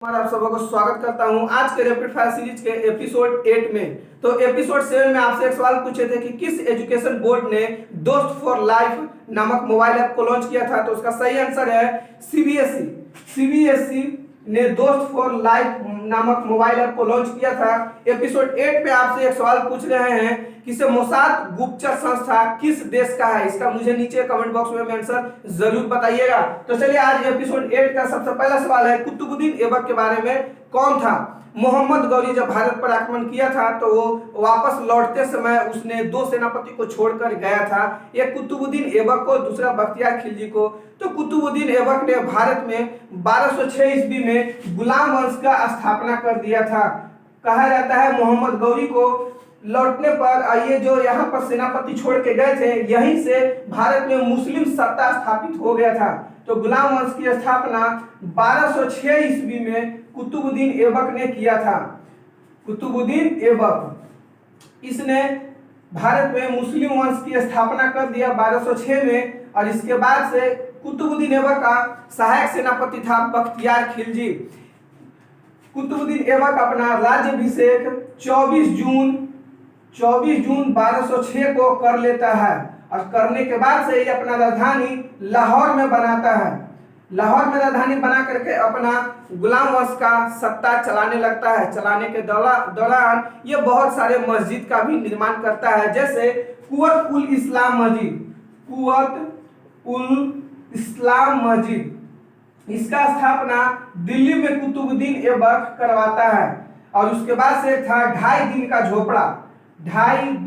आप सबको स्वागत करता हूं आज के रैपिड फायर सीरीज के एपिसोड 8 में। तो एपिसोड 7 में आपसे एक सवाल पूछे थे कि किस एजुकेशन बोर्ड ने दोस्त फॉर लाइफ नामक मोबाइल ऐप को लॉन्च किया था। तो उसका सही आंसर है सीबीएसई। सीबीएसई ने दोस्त फॉर लाइफ नामक मोबाइल ऐप को लॉन्च किया था। एपिसोड 8 पे आपसे एक सवाल पूछ रहे हैं कि से मोसाद गुप्तचर संस्था किस देश का है। इसका मुझे नीचे कमेंट बॉक्स में आंसर जरूर बताइएगा। तो चलिए आज एपिसोड 8 का सबसे पहला सवाल है कुतुबुद्दीन ऐबक के बारे में कौन था। मोहम्मद गौरी जब भारत पर आक्रमण किया था तो वो वापस लौटते समय उसने दो सेनापति को छोड़कर गया था, एक कुतुबुद्दीन ऐबक को, दूसरा बख्तियार खिलजी को। तो कुतुबुद्दीन ऐबक ने भारत में 1206 ईस्वी में गुलाम वंश का स्थापना कर दिया था। कहा जाता है मोहम्मद गौरी को लौटने पर ये जो यहाँ पर सेनापति छोड़ के गए थे यहीं से भारत में मुस्लिम सत्ता स्थापित हो गया था। तो गुलाम वंश की स्थापना 1206 ईस्वी में कुतुबुद्दीन ऐबक ने किया था। कुतुबुद्दीन ऐबक इसने भारत में मुस्लिम वंश की स्थापना कर दिया 1206 में। और इसके बाद से कुतुबुद्दीन ऐबक का सहायक सेनापति था बख्तियार खिलजी। कुतुबुद्दीन ऐबक अपना राज्याभिषेक 24 जून 1206 को कर लेता है और करने के बाद से ये अपना राजधानी लाहौर में बनाता है। लाहौर में राजधानी बना करके अपना गुलाम वंश का सत्ता चलाने लगता है। चलाने के दौरान ये बहुत सारे मस्जिद का भी निर्माण करता है, जैसे कुव्वत उल इस्लाम मस्जिद। इसका स्थापना दिल्ली में कुतुबुद्दीन ऐबक करवाता है। और उसके बाद से था 2.5 दिन का झोपड़ा। 2.5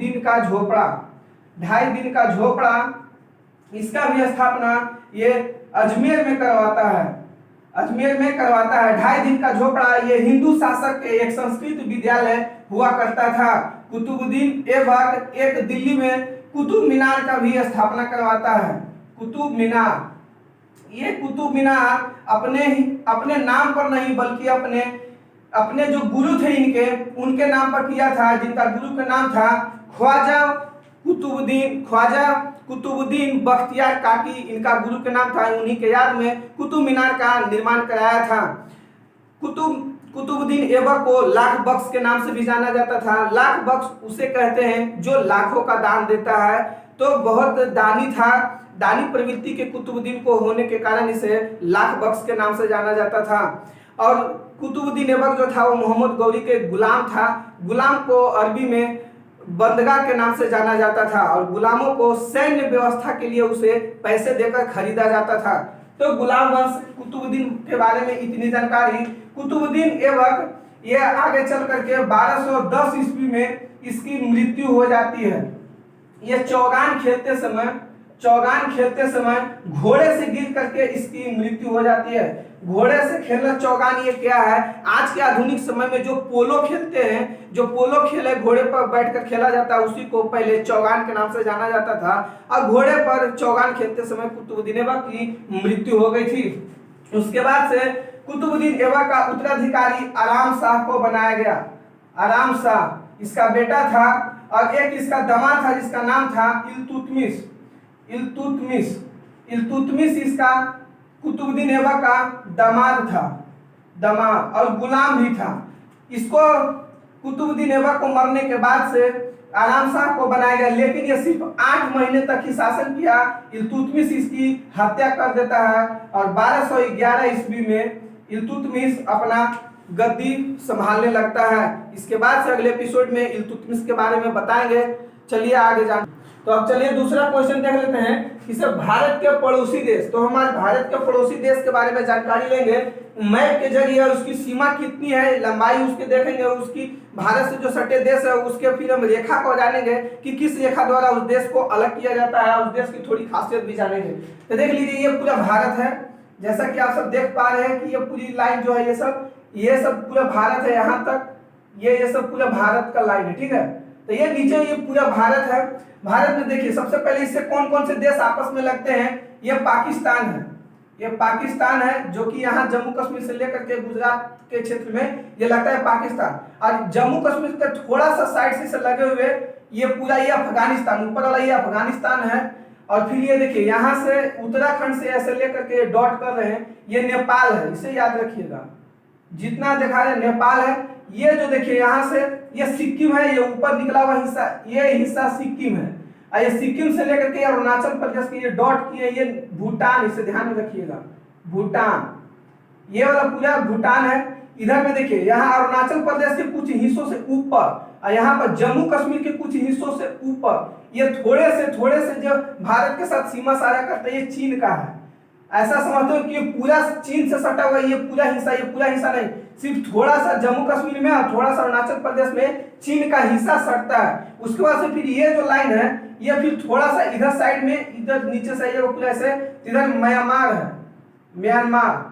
दिन का झोपड़ा इसका भी स्थापना ये अजमेर में करवाता है। 2.5 दिन का झोपड़ा ये हिंदू शासक के एक संस्कृत विद्यालय हुआ करता था। कुतुबुद्दीन ऐबक एक दिल्ली में कुतुब मीनार का भी स्थापना करवाता है। कुतुब मीनार अपने नाम पर नहीं बल्कि अपने जो गुरु थे उनके नाम पर किया था, जिनका गुरु का नाम था ख्वाजा कुतुबुद्दीन बख्तियार काकी। इनका गुरु के नाम था, उन्हीं के याद में कुतुब मीनार का निर्माण कराया था। कुतुबुद्दीन ऐबक को लाख बख्श के नाम से भी जाना जाता था। लाख बख्श उसे कहते हैं जो लाखों का दान देता है। तो बहुत दानी था। दानी प्रवृत्ति के कुतुबुद्दीन को होने के कारण इसे लाख बख्श के नाम से जाना जाता था। और कुतुबुद्दीन ऐबक जो था वो मोहम्मद गौरी के गुलाम था। गुलाम को अरबी में बंदगा के नाम से जाना जाता था और गुलामों को सैन्य व्यवस्था के लिए उसे पैसे देकर खरीदा जाता था। तो गुलाम वंश कुतुबुद्दीन के बारे में इतनी जानकारी। कुतुबुद्दीन ऐबक ये आगे चल करके 1210 ईस्वी में इसकी मृत्यु हो जाती है। ये चौगान खेलते समय घोड़े से गिर करके इसकी मृत्यु हो जाती है। घोड़े से खेलना चौगान ये क्या है? आज के आधुनिक समय में जो पोलो खेलते हैं, जो पोलो खेल है घोड़े पर बैठकर खेला जाता है, उसी को पहले चौगान के नाम से जाना जाता था। और घोड़े पर चौगान खेलते समय कुतुबुद्दीन ऐबक की मृत्यु हो गई थी। उसके बाद से कुतुबुद्दीन ऐबक का उत्तराधिकारी आराम शाह को बनाया गया। आराम शाह इसका बेटा था और एक इसका दामाद था जिसका नाम था इल्तुतमिश इसका कुतुबुद्दीन ऐबक का दामाद और गुलाम भी था। इसको कुतुबुद्दीन ऐबक को मरने के बाद से आराम शाह को बनाया गया, लेकिन ये सिर्फ 8 महीने तक ही शासन किया। इल्तुतमिश इसकी हत्या कर देता है और 1211 ईस्वी में इल्तुतमिश अपना गद्दी संभालने लगता है। इसके बाद से अगले एपिसोड में इल्तुतमिश के बारे में बताएंगे। चलिए आगे जान। तो अब चलिए दूसरा क्वेश्चन देख लेते हैं कि सर भारत के पड़ोसी देश। तो हमारे भारत के पड़ोसी देश के बारे में जानकारी लेंगे मैप के जरिए। उसकी सीमा कितनी है, लंबाई उसके देखेंगे, उसकी भारत से जो सटे देश है उसके फिर हम रेखा को जानेंगे कि किस रेखा द्वारा उस देश को अलग किया जाता है। उस देश की थोड़ी खासियत भी जानेंगे। तो देख लीजिए ये पूरा भारत है, जैसा कि आप सब देख पा रहे हैं कि ये पूरी लाइन जो है ये सब पूरा भारत है। यहाँ तक ये सब पूरा भारत का लाइन है, ठीक है। तो ये नीचे ये पूरा भारत है। भारत में देखिए सबसे पहले इससे कौन कौन से देश आपस में लगते हैं। ये पाकिस्तान है जो कि यहाँ जम्मू कश्मीर से लेकर के गुजरात के क्षेत्र में ये लगता है पाकिस्तान। और जम्मू कश्मीर का थोड़ा सा साइड से लगे हुए ये पूरा ये अफगानिस्तान, ऊपर वाला ये अफगानिस्तान है। और फिर ये देखिए यहाँ से उत्तराखंड से ऐसे लेकर के डॉट कर रहे हैं, ये नेपाल है, इसे याद रखिएगा। जितना देखा है नेपाल है। ये जो देखिए यहाँ से ये सिक्किम है, ये ऊपर निकला हुआ हिस्सा, ये हिस्सा सिक्किम है। और ये सिक्किम से लेकर के अरुणाचल प्रदेश के ये डॉट किए ये भूटान, इसे ध्यान में रखिएगा, भूटान, ये वाला पूरा भूटान है। इधर में देखिए यहाँ अरुणाचल प्रदेश के कुछ हिस्सों से ऊपर और यहाँ पर जम्मू कश्मीर के कुछ हिस्सों से ऊपर, ये थोड़े से जो भारत के साथ सीमा साझा करते हैं, ये चीन का है। ऐसा समझते हो कि ये पूरा चीन से सटा हुआ ये पूरा हिस्सा नहीं, सिर्फ थोड़ा सा जम्मू कश्मीर में और थोड़ा सा अरुणाचल प्रदेश में चीन का हिस्सा सटता है। उसके बाद से फिर ये जो लाइन है ये फिर थोड़ा सा इधर साइड में, इधर नीचे से ये पूरा ऐसे, इधर म्यांमार है, म्यांमार,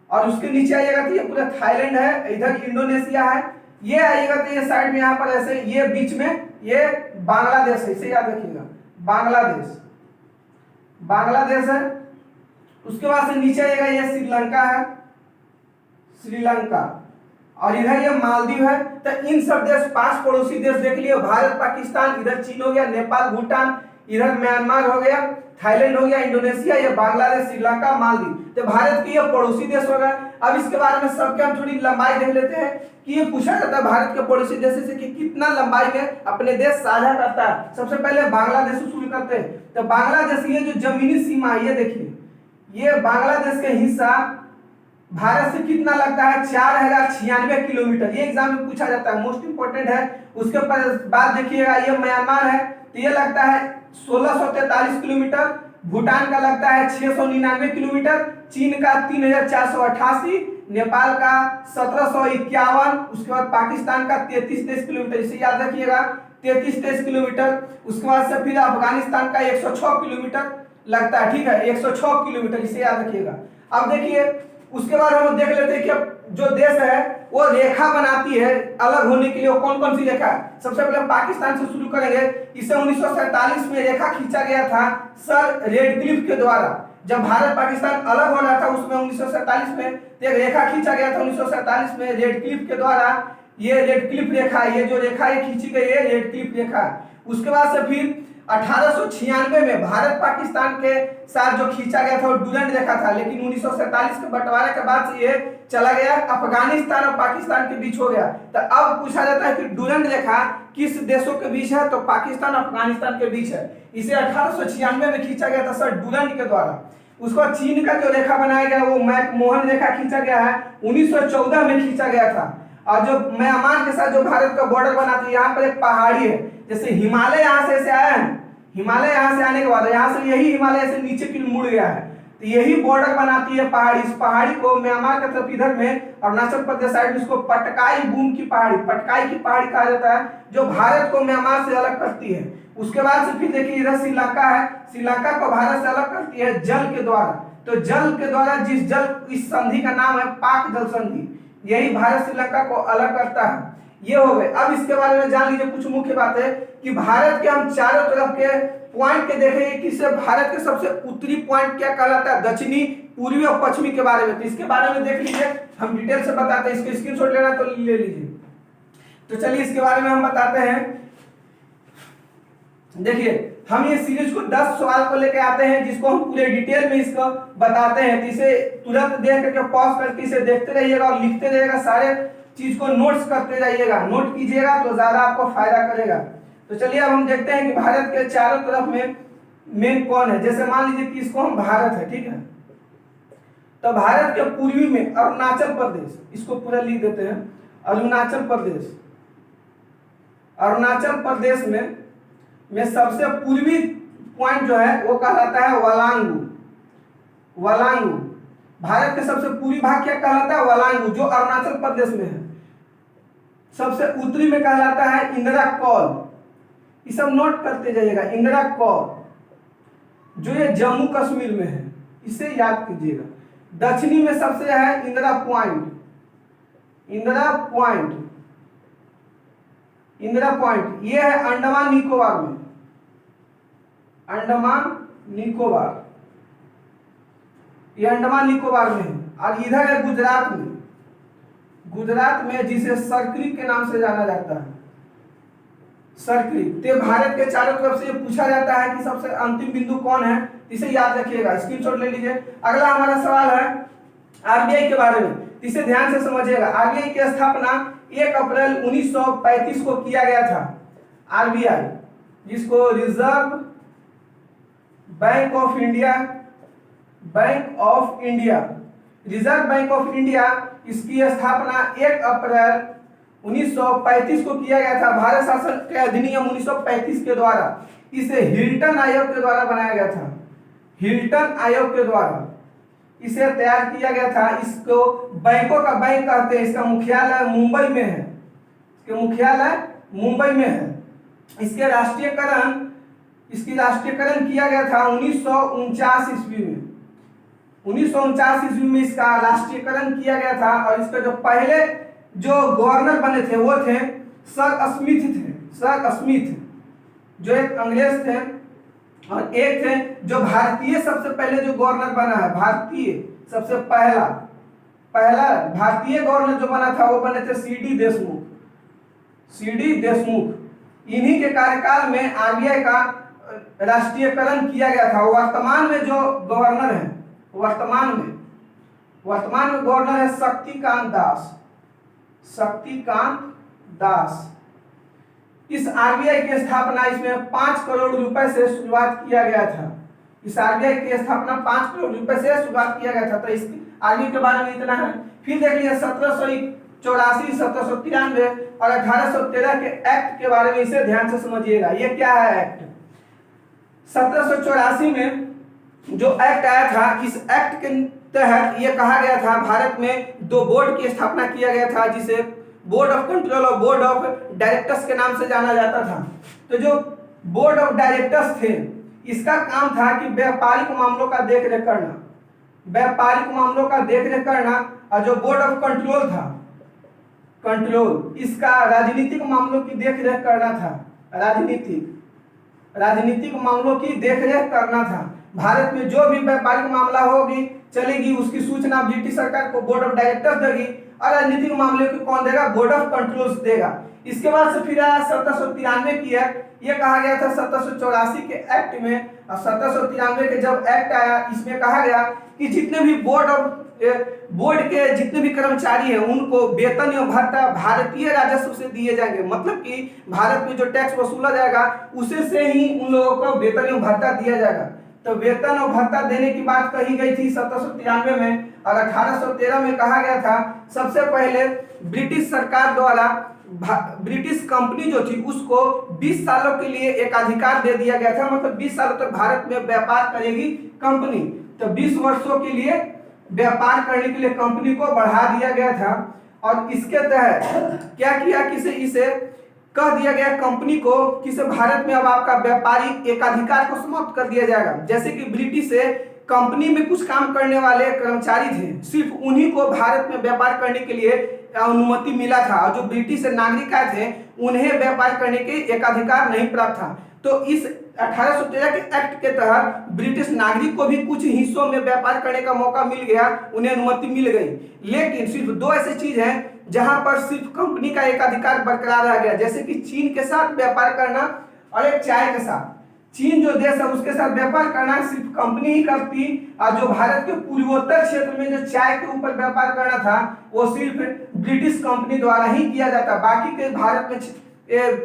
और उसके नीचे आइएगा तो ये पूरा थाईलैंड है, इधर इंडोनेशिया है, ये आइएगा तो ये साइड में यहाँ पर ऐसे, ये बीच में ये बांग्लादेश है, इसे याद रखिएगा, बांग्लादेश है। उसके बाद से नीचे आएगा ये श्रीलंका है, श्रीलंका, और इधर ये मालदीव है। तो इन सब देश 5 पड़ोसी देश देख लिए, भारत पाकिस्तान, इधर चीन हो गया, नेपाल भूटान, इधर म्यांमार हो गया, थाईलैंड हो गया, इंडोनेशिया, ये बांग्लादेश, श्रीलंका, मालदीव, तो भारत के ये पड़ोसी देश हो गए। अब इसके बारे में सबके हम थोड़ी लंबाई देख लेते हैं कि ये पूछा जाता है भारत के पड़ोसी देश से कि कितना लंबाई में अपने देश साझा करता है। सबसे पहले बांग्लादेश से शुरू करते हैं। तो बांग्लादेश ये जो जमीनी सीमा है, ये देखिए, ये बांग्लादेश के हिस्सा भारत से कितना लगता है, 4096 किलोमीटर, ये एग्जाम में पूछा जाता है, मोस्ट इंपोर्टेंट है। उसके बाद देखिएगा ये म्यांमार है, तो ये लगता है 1643 किलोमीटर, भूटान का लगता है 699 किलोमीटर, चीन का 3488, नेपाल का 1751, उसके बाद पाकिस्तान का 33 किलोमीटर, इसे याद रखिएगा, 33 किलोमीटर। उसके बाद से फिर अफगानिस्तान का 106 किलोमीटर लगता है, ठीक है, 106 किलोमीटर, इसे याद रखिएगा। अब देखिए उसके बाद हम देख लेते हैं कि जो देश है वो रेखा बनाती है अलग होने के लिए, कौन कौन सी रेखा। सबसे पहले पाकिस्तान से शुरू करेंगे। इसे 1947 में रेखा खींचा गया था सर रेडक्लिफ के द्वारा। जब भारत पाकिस्तान अलग हो रहा था उसमें 1947 में एक रेखा खींचा गया था, 1947 में रेडक्लिफ के द्वारा। ये रेडक्लिफ रेखा, ये जो रेखा ये खींची गई है रेडक्लिफ रेखा। उसके बाद से फिर 1896 में भारत पाकिस्तान के साथ जो खींचा गया था वो डुरंड रेखा था, लेकिन 1947 के बंटवारे के बाद से ये चला गया अफगानिस्तान और पाकिस्तान के बीच हो गया। तो अब पूछा जाता है कि डुरंड रेखा किस देशों के बीच है, तो पाकिस्तान और अफगानिस्तान के बीच है। इसे 1896 में खींचा गया था सर डुरंड के द्वारा। उसको चीन का जो रेखा बनाया गया वो मैकमोहन रेखा खींचा गया है, 1914 में खींचा गया था। और जो म्यांमार के साथ जो भारत का बॉर्डर बना था, यहाँ पर एक पहाड़ी है, जैसे हिमालय यहाँ से ऐसे आया है, हिमालय यहाँ से आने के बाद यहाँ से यही हिमालय से नीचे की मुड़ गया है, तो यही बॉर्डर बनाती है पहाड़ी। इस पहाड़ी को म्यांमार की तरफ इधर में अरुणाचल प्रदेश साइड में इसको पटकाई बूम की पहाड़ी, पटकाई की पहाड़ी कहा जाता है, जो भारत को म्यांमार से अलग करती है। उसके बाद से फिर देखिए इधर श्रीलंका है, श्रीलंका को भारत से अलग करती है जल के द्वारा। तो जल के द्वारा जिस जल, इस संधि का नाम है पाक जल संधि, यही भारत श्रीलंका को अलग करता है। ये हो गए। अब इसके बारे में जान लीजिए कुछ मुख्य बात है कि भारत के हम चारों तरफ के पॉइंट के देखेंगे कि इससे भारत के सबसे उत्तरी पॉइंट क्या कहलाता है, दक्षिणी, पूर्वी और पश्चिमी के बारे में। तो इसके बारे में देख लीजिए, हम डिटेल से बताते हैं। इसके स्क्रीनशॉट लेना तो ले लीजिए। तो चलिए इसके बारे में हम बताते हैं। देखिए हम ये सीरीज को 10 सवाल को लेके आते हैं, जिसको हम पूरे डिटेल में इसको बताते हैं। तो इसे तुरंत देख करके पॉज करके इसे देखते रहिएगा और लिखते रहिएगा, सारे चीज को नोट्स करते जाइएगा, नोट कीजिएगा तो ज्यादा आपको फायदा करेगा। तो चलिए अब हम देखते हैं कि भारत के चारों तरफ में मेन कौन है। जैसे मान लीजिए कि इसको हम भारत है, ठीक है, तो भारत के पूर्वी में अरुणाचल प्रदेश, इसको पूरा लिख देते हैं, अरुणाचल प्रदेश। अरुणाचल प्रदेश में सबसे पूर्वी पॉइंट जो है वो कहलाता है वलांगू। वलांगू भारत के सबसे पूर्वी भाग क्या कहलाता है, वलांगू, जो अरुणाचल प्रदेश में है। सबसे उत्तरी में कहलाता है इंदिरा कौल, ये सब नोट करते जाइएगा, इंदिरा कौल जो ये जम्मू कश्मीर में है, इसे याद कीजिएगा। दक्षिणी में सबसे है Indira point, Indira point, Indira point ये है अंडमान निकोबार में, अंडमान निकोबार, ये अंडमान निकोबार में है। और इधर है गुजरात में, गुजरात में जिसे सरक्रीक के नाम से जाना जाता है, सरक्रीक। तो भारत के चारों तरफ से ये पूछा जाता है कि सबसे अंतिम बिंदु कौन है, इसे याद रखिएगा, स्क्रीनशॉट ले लीजिए। अगला हमारा सवाल है आरबीआई के बारे में। इसे ध्यान से समझिएगा। आरबीआई की स्थापना 1 अप्रैल 1935 को किया गया था। आरबीआई, जिसको reserve bank of India, reserve bank of India, इसकी स्थापना 1 अप्रैल 1935 को किया गया था। भारत शासन के अधिनियम 1935 के द्वारा इसे हिल्टन आयोग के द्वारा बनाया गया था। हिल्टन आयोग के द्वारा इसे तैयार किया गया था। इसको बैंकों का बैंक कहते हैं। इसका मुख्यालय मुंबई में है। इसकी राष्ट्रीयकरण किया गया था 1949 ईस्वी में। 1949 ईस्वी में इसका राष्ट्रीयकरण किया गया था। और इसके जो पहले जो गवर्नर बने थे वो थे सर स्मिथ, जो एक अंग्रेज थे, और एक थे जो भारतीय सबसे पहले जो गवर्नर बना है, भारतीय सबसे पहला भारतीय गवर्नर जो बना था वो बने थे सीडी देशमुख। इन्हीं के कार्यकाल में आरबीआई का राष्ट्रीयकरण किया गया था। वर्तमान में जो गवर्नर है, वर्तमान में गवर्नर है शक्तिकांत दास। इस आरबीआई की स्थापना इसमें 5 करोड़ रुपए से शुरुआत किया गया था। इस आरबीआई की स्थापना 5 करोड़ रुपए से शुरुआत किया गया था। तो इसकी आरबीआई के बारे में इतना है। फिर देख लीजिए 1784, 1793 और 1813 के एक्ट के बारे में इसे ध्यान से समझिएगा। ये क्या है एक्ट? 1784 में जो एक्ट आया था, इस एक्ट के तहत ये कहा गया था भारत में 2 बोर्ड की स्थापना किया गया था, जिसे बोर्ड ऑफ कंट्रोल और बोर्ड ऑफ डायरेक्टर्स के नाम से जाना जाता था। तो जो बोर्ड ऑफ डायरेक्टर्स थे, इसका काम था कि व्यापारिक मामलों का देखरेख करना, और जो बोर्ड ऑफ कंट्रोल था, इसका राजनीतिक मामलों की देखरेख करना था। राजनीतिक मामलों की देखरेख करना था। भारत में जो भी व्यापारिक मामला चलेगी उसकी सूचना ब्रिटिश सरकार को बोर्ड ऑफ डायरेक्टर्स देगी, और राजनीतिक मामले को कौन देगा? बोर्ड ऑफ कंट्रोल देगा। इसके बाद से फिर आया 1793 की एक्ट। ये कहा गया था 1784 के एक्ट में, और 1793 के जब एक्ट आया, इसमें कहा गया कि जितने भी बोर्ड के जितने भी कर्मचारी हैं उनको वेतन एवं भत्ता भारतीय राजस्व से दिए जाएंगे। मतलब कि भारत में जो टैक्स वसूला जाएगा उसे से ही उन लोगों को वेतन एवं भत्ता दिया जाएगा। तो वेतन और भत्ता देने की बात कही गई थी 1793 में, और 1813 में कहा गया था सबसे पहले ब्रिटिश सरकार द्वारा ब्रिटिश कंपनी जो थी उसको 20 सालों के लिए एक अधिकार दे दिया गया था। मतलब 20 सालों तक भारत में व्यापार करेगी कंपनी। तो 20 वर्षों के लिए व्यापार करने के लिए कंपनी को बढ़ा दिया गया था। और इसके तहत क्या किया कि इसे कह दिया गया कंपनी को कि भारत में अब आपका व्यापारिक एकाधिकार को समाप्त कर दिया जाएगा। जैसे कि ब्रिटिश से कंपनी में कुछ काम करने वाले कर्मचारी थे, सिर्फ उन्हीं को भारत में व्यापार करने के लिए अनुमति मिला था, और जो ब्रिटिश नागरिक आए थे उन्हें व्यापार करने के एकाधिकार नहीं प्राप्त था। तो इस 1813 के एक्ट के तहत ब्रिटिश नागरिक को भी कुछ हिस्सों में व्यापार करने का मौका मिल गया, उन्हें अनुमति मिल गई। लेकिन सिर्फ 2 ऐसी चीज हैं जहां पर सिर्फ कंपनी का एकाधिकार बरकरार रह गया, जैसे कि चीन के साथ व्यापार करना और एक चाय के साथ। चीन जो देश है उसके साथ व्यापार करना सिर्फ कंपनी ही करती, और जो भारत के पूर्वोत्तर क्षेत्र में जो चाय के ऊपर व्यापार करना था वो सिर्फ ब्रिटिश कंपनी द्वारा ही किया जाता। बाकी के भारत में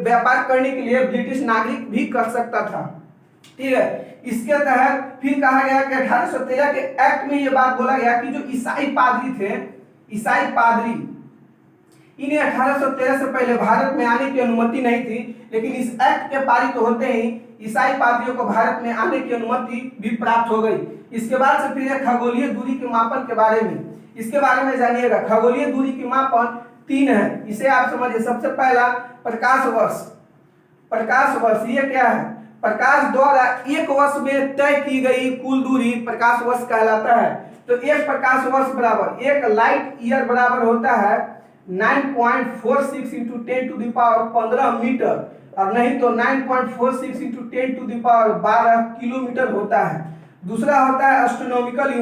व्यापार करने के लिए ब्रिटिश नागरिक भी कर सकता था। ठीक है। इसके तहत फिर कहा गया कि 1813 के एक्ट में ये बात बोला गया कि जो ईसाई पादरी थे, इन्हें 1813 से पहले भारत में आने की अनुमति नहीं थी, लेकिन इस एक्ट के पारित होते ही ईसाई पादरियों को भारत में आने की अनुमति भी प्राप्त हो गई। इसके बाद से फिर खगोलीय दूरी के मापन के बारे में, इसके बारे में जानिएगा। खगोलीय दूरी की मापन 3 है, इसे आप समझिए। सबसे पहला प्रकाश वर्ष। ये क्या है? प्रकाश द्वारा एक वर्ष में तय की गई कुल दूरी प्रकाश वर्ष कहलाता है। तो एक प्रकाश वर्ष बराबर, एक लाइट ईयर बराबर होता है 9.46 into 10 to the power 15 metre, और नहीं तो 9.46 into 10 to the power 12 kilometre होता है। दूसरा होता है एस्ट्रोनॉमिकल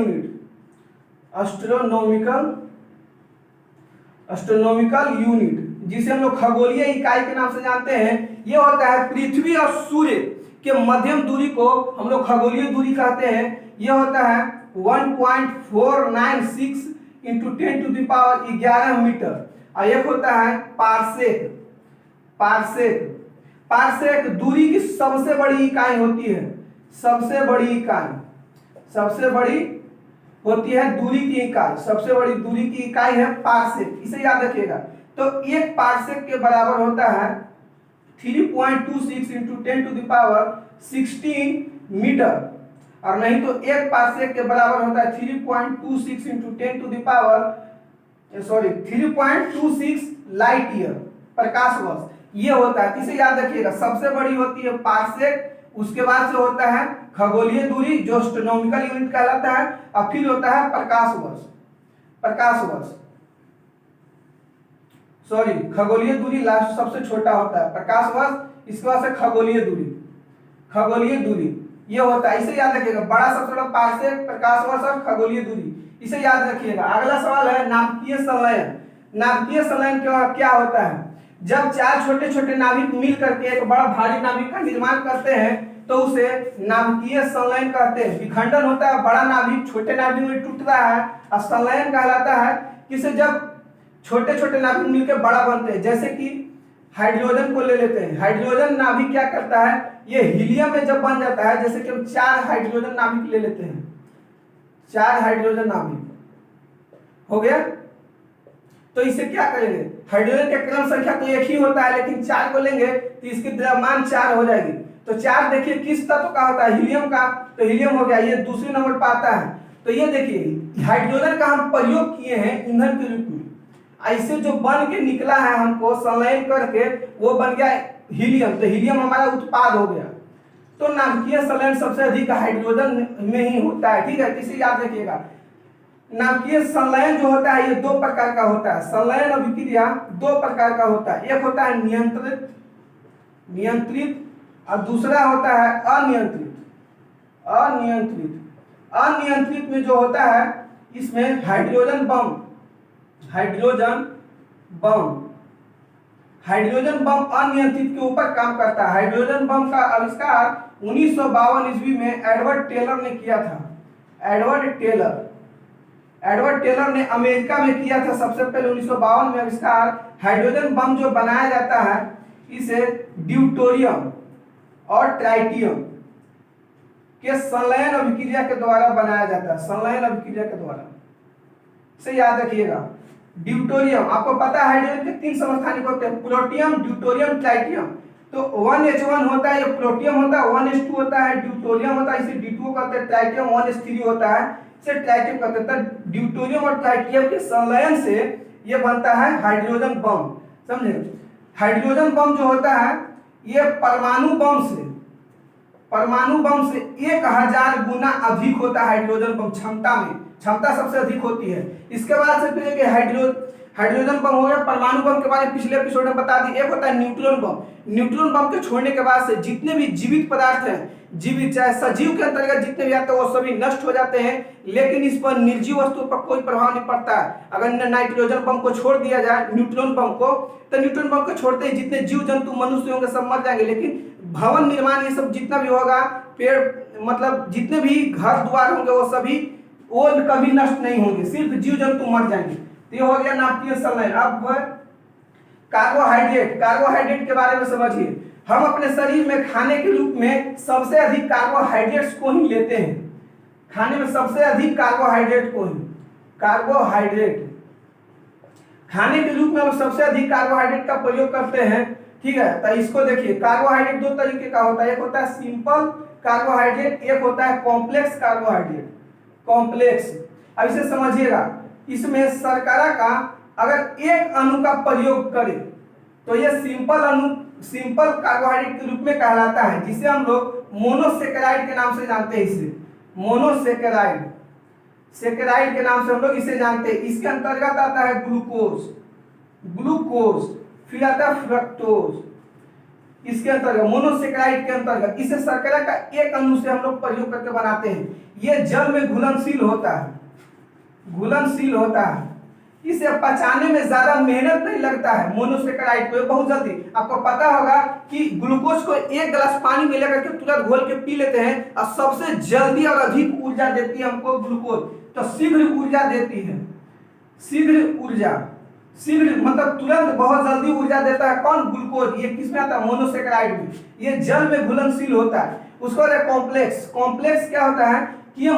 यूनिट, जिसे हम लोग खगोलीय इकाई के नाम से जानते हैं। ये होता है पृथ्वी और सूर्य के मध्यम दूरी को हम लोग खगोलीय दूरी कहते हैं। यह होता है 1.496 इंटू 10⁻11 मीटर। और एक होता है पारसेक। पारसेक, पारसेक दूरी की सबसे बड़ी इकाई होती है। सबसे बड़ी इकाई, सबसे बड़ी होती है दूरी की इकाई, सबसे बड़ी दूरी की इकाई है पारसेक, इसे याद रखिएगा। तो एक पारसेक के बराबर होता है 3.26 इंटू 10⁻16 मीटर, और नहीं तो एक पारसेक के बराबर होता है 3.26 इंटू 3.26 लाइट ईयर, प्रकाश वर्ष, ये होता है। इसे याद रखिएगा, सबसे बड़ी होती है पारसेक, उसके बाद से होता है खगोलीय दूरी जो एस्ट्रोनॉमिकल यूनिट कहलाता है, और फिर होता है प्रकाश वर्ष। प्रकाश वर्ष, सॉरी, खगोलीय दूरी लास्ट सबसे छोटा होता है, प्रकाश वर्ष, इसके बाद से खगोलीय दूरी। खगोलीय दूरी ये होता है, इसे याद रखिएगा, बड़ा सबसे बड़ा पारसेक, प्रकाश वर्ष और खगोलीय दूरी, इसे याद रखिएगा। अगला सवाल है नाभिकीय संलयन। नाभिकीय संलयन क्या होता है? जब चार छोटे छोटे नाभिक मिल करके एक बड़ा भारी नाभिक का निर्माण करते हैं तो उसे नाभिकीय संलयन कहते हैं। विखंडन होता है, बड़ा नाभिक छोटे नाभिक में टूटता है, और संलयन कहलाता है किसे जब छोटे छोटे नाभिक मिलकर बड़ा बनते हैं। जैसे कि हाइड्रोजन को ले लेते हैं, हाइड्रोजन नाभिक क्या करता है, ये हीलियम में जब बन जाता है, जैसे कि हम 4 हाइड्रोजन नाभिक ले लेते हैं, 4 हाइड्रोजन नाभिक हो गया, तो इसे क्या करेंगे, हाइड्रोजन के क्रम संख्या तो एक ही होता है, लेकिन 4 को लेंगे तो इसकी द्रव्यमान 4 हो जाएगी। तो 4 देखिए किस तत्व का होता है, हीलियम का, तो हीलियम हो गया, ये दूसरे नंबर पर आता है। तो ये देखिए हाइड्रोजन का हम प्रयोग किए हैं ईंधन के रूप में, ऐसे जो बन के निकला है हमको संलयन करके वो बन गया हीलियम, तो हीलियम हमारा उत्पाद हो गया। तो नाभिकीय संलयन सबसे अधिक हाइड्रोजन में ही होता है, ठीक है, इसे याद रखिएगा। नाभिकीय संलयन जो होता है ये 2 प्रकार का होता है, संलयन अभिक्रिया 2 प्रकार का होता है, एक होता है नियंत्रित, नियंत्रित, और दूसरा होता है अनियंत्रित। अनियंत्रित, अनियंत्रित में जो होता है इसमें hydrogen bomb, hydrogen bomb, hydrogen bomb अनियंत्रित के ऊपर काम करता है। हाइड्रोजन बम का आविष्कार 1952 ईस्वी में एडवर्ड टेलर ने किया था। एडवर्ड टेलर ने अमेरिका में किया था सबसे पहले 1952 में आविष्कार। हाइड्रोजन बम जो बनाया जाता है इसे ड्यूटोरियम और ट्राइटियम के संलयन अभिक्रिया के द्वारा बनाया जाता है, संलयन अभिक्रिया के द्वारा, इसे याद रखिएगा। ड्यूटोरियम, आपको पता है हाइड्रोजन के 3 समस्थानिक होते हैं, प्लूटोनियम, ड्यूटोरियम, ट्राइटियम। तो 1H1 होता है, ये प्लूटोनियम होता है, 1H2 होता है, ड्यूटोरियम होता है, इसे D2 कहते हैं, ट्राइटियम 1H3 होता है, इसे ट्राइटियम कहते हैं। ड्यूटोरियम और ट्राइटियम के संलयन से ये बनता है हाइड्रोजन बम, समझे। हाइड्रोजन बम जो होता है ये परमाणु बम से 1000 गुना अधिक होता है। हाइड्रोजन बम क्षमता में, क्षमता सबसे अधिक होती है। इसके बाद से फिर हाइड्रोजन बम हो गया। परमाणु बम के बारे में पिछले एपिसोड में बता दी। एक होता है न्यूट्रॉन बम। न्यूट्रॉन बम के छोड़ने के बाद से जितने भी जीवित पदार्थ हैं, जीवित चाहे सजीव के अंतर्गत जितने भी आते हैं वो सभी नष्ट हो जाते हैं, लेकिन इस पर निर्जीव वस्तु पर कोई प्रभाव नहीं पड़ता है। अगर नाइट्रोजन बम को छोड़ दिया जाए, न्यूट्रॉन बम को, तो न्यूट्रॉन बम को छोड़ते ही जितने जीव जंतु मनुष्य होंगे सब मर जाएंगे, लेकिन भवन निर्माण ये सब जितना भी होगा, पेड़ मतलब जितने भी घर द्वार होंगे वो सभी वो कभी नष्ट नहीं होंगे, सिर्फ जीव जंतु मर जाएंगे। तो ये हो गया नाभिकीय संलयन। अब कार्बोहाइड्रेट, कार्बोहाइड्रेट के बारे में समझिए। हम अपने शरीर में खाने के रूप में सबसे अधिक कार्बोहाइड्रेट्स को ही लेते हैं, खाने में सबसे अधिक कार्बोहाइड्रेट को ही, कार्बोहाइड्रेट खाने के रूप में हम सबसे अधिक कार्बोहाइड्रेट का प्रयोग करते हैं, ठीक है। तो इसको देखिए, कार्बोहाइड्रेट 2 तरीके का होता है, एक होता है सिंपल कार्बोहाइड्रेट, एक होता है कॉम्प्लेक्स कार्बोहाइड्रेट, कॉम्प्लेक्स। अब इसे समझिएगा, इसमें शर्करा का अगर एक अणु का प्रयोग करें तो ये सिंपल कार्बोहाइड्रेट के रूप में कहलाता है, जिसे हम लोग मोनोसेकेराइड के नाम से जानते हैं। इसे मोनोसेकेराइड, सेकेराइड के नाम से हम लोग इसे जानते हैं। इसके अंतर्गत आता है ग्लूकोज, फिर आता है फ्रक्टोज, इसके अंतर्गत मोनोसेकेराइड के अंतर्गत। इसे शर्करा का एक अणु से हम लोग प्रयोग करके बनाते हैं। ये जल में घुलनशील होता है, घुलनशील होता है। इसे पचाने में ज्यादा मेहनत नहीं लगता है मोनोसेकेराइड को, बहुत जल्दी। आपको पता होगा कि ग्लूकोज को 1 गिलास पानी में लेकर के तुरंत घोल के पी लेते हैं, और सबसे जल्दी और अधिक ऊर्जा देती है हमको ग्लूकोज, तो शीघ्र ऊर्जा देती है। शीघ्र ऊर्जा, शीघ्र मतलब तुरंत बहुत जल्दी ऊर्जा देता है कौन? ग्लूकोज। ये किसमें आता है? मोनोसेकेराइड में। ये जल में घुलनशील होता है। उसको कॉम्प्लेक्स। कॉम्प्लेक्स क्या होता है कि ये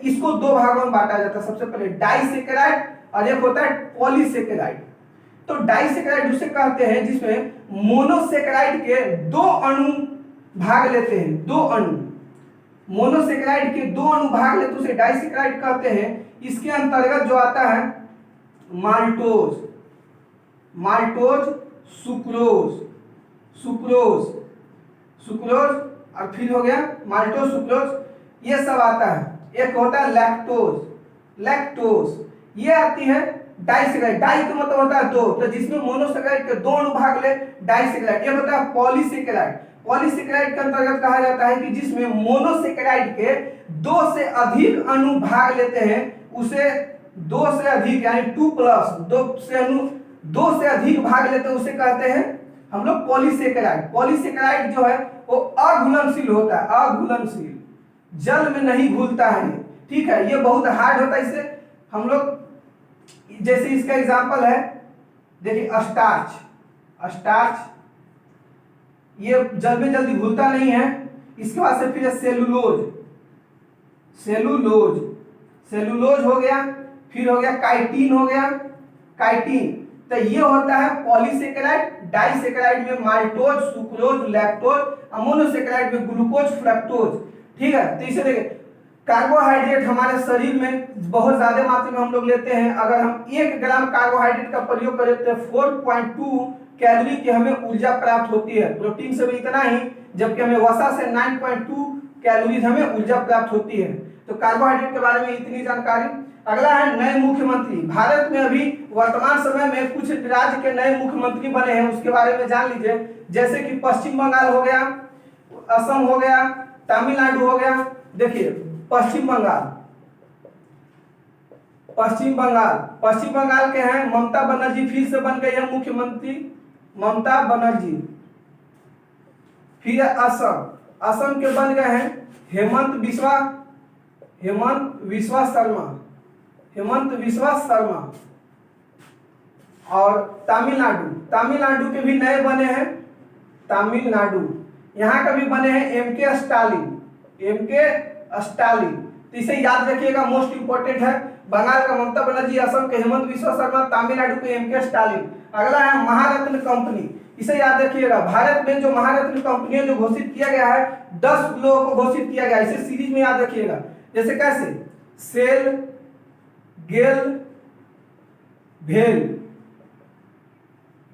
इसको दो भागों में बांटा जाता है। सबसे पहले डाइसेकेराइड और एक होता है पॉलीसेकेराइड। तो डाइसेकेराइड उसे कहते हैं जिसमें मोनोसेकेराइड के दो अणु भाग लेते हैं, दो अणु। मोनोसेकेराइड के दो अणु भाग लेते उसे डाइसेकेराइड कहते हैं। इसके अंतर्गत जो आता है maltose, maltose, sucrose, sucrose, sucrose और फिर हो गया माल्टोज, सुक्रोज, ये सब आता है। एक होता है लैक्टोज, लैक्टोज, ये आती है डाइसेकेराइड। डाई का मतलब होता है दो, तो जिसमें मोनोसेकेराइड के दो अणु भाग ले डाइसेकेराइड। ये होता है पॉलीसेकेराइड। पॉलीसेकेराइड के अंतर्गत कहा जाता है कि जिसमें मोनोसेकेराइड के दो से अधिक अणु भाग लेते हैं उसे दो से अधिक यानी 2+ दो से अधिक भाग लेते हैं उसे कहते हैं हम लोग पॉलीसेकेराइड। पॉलीसेकेराइड जो है वो अघुलनशील होता है, अघुलनशील, जल में नहीं घुलता है। ठीक है, ये बहुत हार्ड होता है। इसे हम लोग जैसे इसका एग्जांपल है देखिए स्टार्च, स्टार्च ये जल में जल्दी घुलता नहीं है। इसके बाद से फिर सेलुलोज, सेलुलोज, सेलुलोज हो गया। फिर हो गया काइटिन, हो गया काइटिन। तो ये होता है पॉलीसेकेराइड। डाइसेकेराइड में माल्टोज, सुक्रोज, लैक्टोज, मोनोसेकेराइड में ग्लूकोज, फ्रक्टोज। ठीक है, तो इसे देखिए कार्बोहाइड्रेट हमारे शरीर में बहुत ज्यादा मात्रा में हम लोग लेते हैं। अगर हम 1 ग्राम कार्बोहाइड्रेट का प्रयोग करें तो 4.2 कैलोरी की हमें ऊर्जा प्राप्त होती है। प्रोटीन से भी इतना ही, जबकि हमें वसा से 9.2 कैलोरी हमें ऊर्जा प्राप्त होती है। तो कार्बोहाइड्रेट के बारे में इतनी जानकारी। अगला है नए मुख्यमंत्री। भारत में अभी वर्तमान समय में कुछ राज्य के नए मुख्यमंत्री बने हैं, उसके बारे में जान लीजिए। जैसे कि पश्चिम बंगाल हो गया, असम हो गया, तमिलनाडु हो गया। देखिए पश्चिम बंगाल, पश्चिम बंगाल, पश्चिम बंगाल के हैं ममता बनर्जी, फिर से बन गई है मुख्यमंत्री ममता बनर्जी। फिर असम, असम के बन गए हैं हेमंत बिस्वा, हेमंत बिस्वा शर्मा, हेमंत बिस्वा शर्मा। और तमिलनाडु, तमिलनाडु के भी नए बने हैं, तमिलनाडु यहाँ का भी बने हैं एमके स्टालिन, एमके स्टालिन। तो इसे याद रखिएगा, मोस्ट इंपोर्टेंट है। बंगाल का ममता बनर्जी, असम के हेमंत बिस्वा शर्मा, तमिलनाडु के एमके स्टालिन। अगला है महारत्न कंपनी, इसे याद रखिएगा। भारत में जो महारत्न कंपनियां जो घोषित किया गया है 10 लोगों को घोषित किया गया है। इसे सीरीज में याद रखिएगा। जैसे कैसे? सेल, गेल, भेल,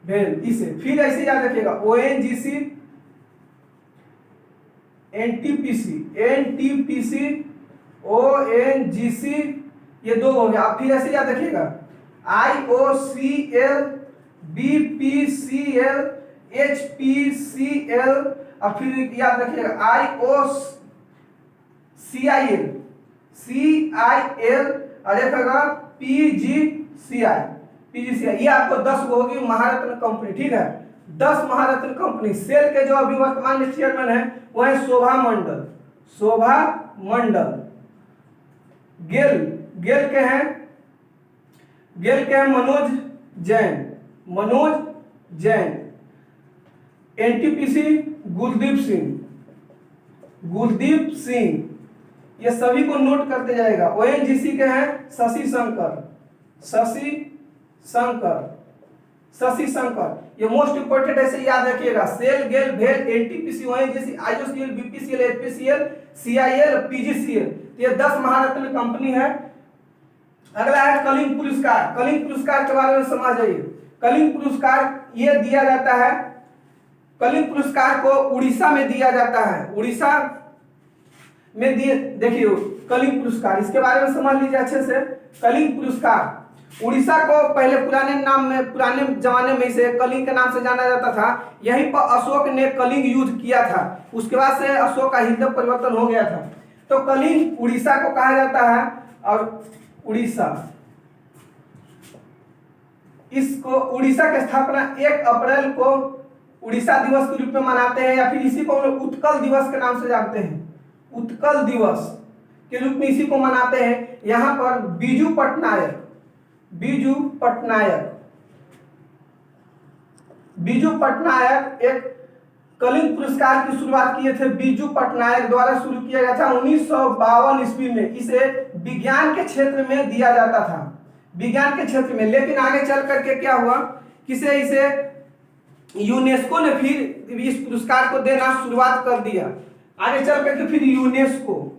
भेल, इसे फिर ऐसे याद रखिएगा ओएनजीसी, एनटीपीसी, एनटीपीसी, ओएनजीसी, ये दो हो गया। आप फिर ऐसे याद रखिएगा आईओसीएल, बीपीसीएल, एचपीसीएल, और फिर याद रखिएगा आईओसीआईएल, सीआईएल, और एक होगा पीजीसीआई, पीजीसीआई। ये आपको 10 को होगी महारत्न कंपनी। ठीक है, 10 महारत्न कंपनी। सेल के जो अभी वर्तमान में चेयरमैन है वो है शोभा मंडल, शोभा मंडल। गेल, गेल के हैं, गेल के हैं मनोज जैन, मनोज जैन। एनटीपीसी गुरदीप सिंह, गुरदीप सिंह। ये सभी को नोट करते जाएगा। ओएनजीसी के हैं शशि शंकर, शशि शंकर, शशि शंकर। ये मोस्ट इंपोर्टेंट ऐसे याद रखिएगा। सेल, गेल, भेल, NTPC, ONGC, IOCL, BPCL, HPCL, CIL, PGCL. ये 10 महारत्न कंपनी है। अगला है कलिंग पुरस्कार। कलिंग पुरस्कार के बारे में समझ जाइए। कलिंग पुरस्कार ये दिया जाता है, कलिंग पुरस्कार को उड़ीसा में दिया जाता है, उड़ीसा में दिए। देखिए कलिंग पुरस्कार, इसके बारे में समझ लीजिए अच्छे से। कलिंग पुरस्कार उड़ीसा को पहले पुराने नाम में, पुराने जमाने में इसे कलिंग के नाम से जाना जाता था। यहीं पर अशोक ने कलिंग युद्ध किया था, उसके बाद से अशोक का हृदय परिवर्तन हो गया था। तो कलिंग उड़ीसा को कहा जाता है। और उड़ीसा, इसको उड़ीसा की स्थापना 1 अप्रैल को उड़ीसा दिवस के रूप में मनाते हैं, या फिर इसी को हम लोग उत्कल दिवस के नाम से जानते हैं। उत्कल दिवस के रूप में इसी को मनाते हैं। यहाँ पर बीजू पटनायक, बीजू पटनायक। बीजू पटनायक एक कलिंग पुरस्कार की शुरुआत किए थे, बीजू पटनायक द्वारा शुरू किया गया था 1952 ईस्वी में। इसे विज्ञान के क्षेत्र में दिया जाता था, विज्ञान के क्षेत्र में। लेकिन आगे चल करके क्या हुआ, किसे इसे यूनेस्को ने फिर इस पुरस्कार को देना शुरुआत कर दिया। आगे चल करके फिर यूनेस्को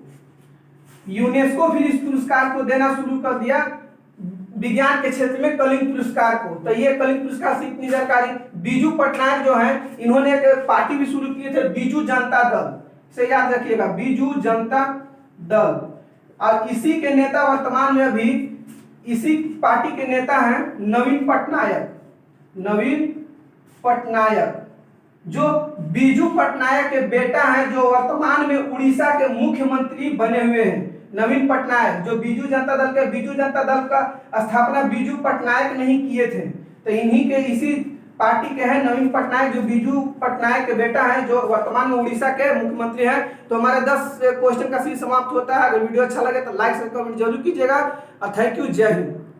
फिर इस पुरस्कार को देना शुरू कर दिया विज्ञान के क्षेत्र में कलिंग पुरस्कार को। तो ये कलिंग पुरस्कार से इतनी जानकारी। बीजू पटनायक जो है, इन्होंने एक पार्टी भी शुरू किए थे, बीजू जनता दल, से याद रखिएगा, बीजू जनता दल। और इसी के नेता वर्तमान में अभी इसी पार्टी के नेता हैं नवीन पटनायक। नवीन पटनायक जो बीजू पटनायक के बेटा हैं, जो वर्तमान में उड़ीसा के मुख्यमंत्री बने हुए हैं। नवीन पटनायक जो बीजू जनता दल का स्थापना बीजू पटनायक नहीं किए थे, तो इन्हीं के इसी पार्टी के हैं नवीन पटनायक, जो बीजू पटनायक के बेटा हैं, जो वर्तमान में उड़ीसा के मुख्यमंत्री हैं। तो हमारे 10 क्वेश्चन का सीरीज समाप्त होता है। अगर वीडियो अच्छा लगे तो लाइक शेयर कमेंट जरूर कीजिएगा। और थैंक यू, जय हिंद।